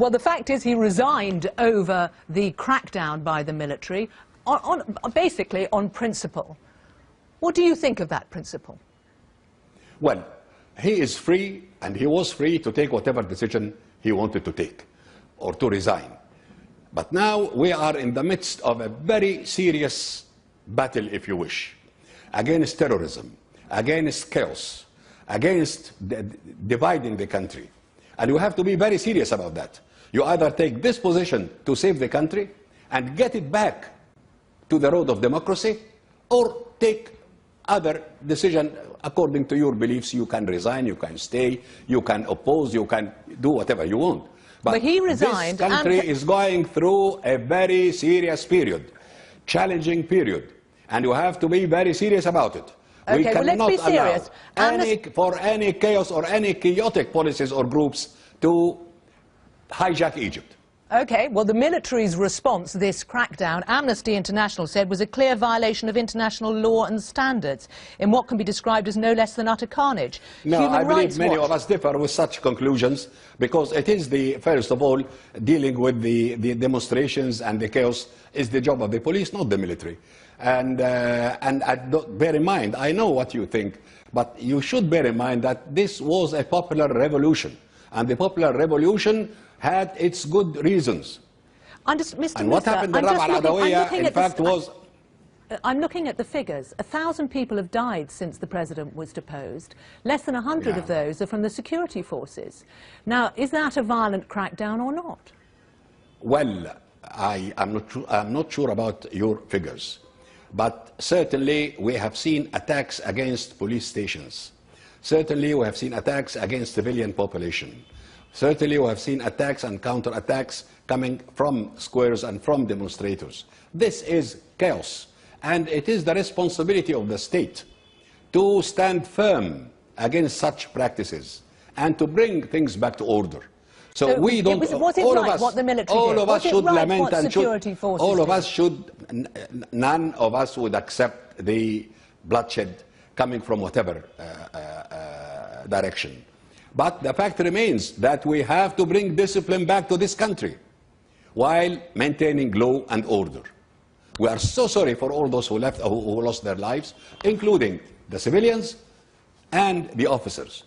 Well, the fact is he resigned over the crackdown by the military, basically on principle. What do you think of that principle? Well, he is free, and he was free to take whatever decision he wanted to take, or to resign. But now we are in the midst of a very serious battle, if you wish, against terrorism, against chaos, against dividing the country. And you have to be very serious about that. You either take this position to save the country and get it back to the road of democracy, or take other decision according to your beliefs. You can resign, you can stay, you can oppose, you can do whatever you want. But he resigned. This country is going through a very serious period, challenging period, and you have to be very serious about it. Okay, we cannot well, let's be serious. allow any chaos or any chaotic policies or groups to hijack Egypt. Okay, well, the military's response to this crackdown, Amnesty International said, was a clear violation of international law and standards in what can be described as no less than utter carnage. No, I believe many of us differ with such conclusions, because it is first of all, dealing with the demonstrations and the chaos is the job of the police, not the military. And bear in mind, I know what you think, but you should bear in mind that this was a popular revolution, and the popular revolution had its good reasons. Mr. What happened in Rابعة, in fact, was... I'm looking at the figures. 1,000 people have died since the president was deposed. Less than 100 of those are from the security forces. Now, is that a violent crackdown or not? Well, I'm not sure about your figures, but certainly we have seen attacks against police stations. Certainly we have seen attacks against civilian population. Certainly we have seen attacks and counterattacks coming from squares and from demonstrators. This is chaos, and it is the responsibility of the state to stand firm against such practices and to bring things back to order. So we don't. Was it right what the military did? All of us should lament and all of us should. None of us would accept the bloodshed coming from whatever direction. But the fact remains that we have to bring discipline back to this country while maintaining law and order. We are so sorry for all those who lost their lives, including the civilians and the officers.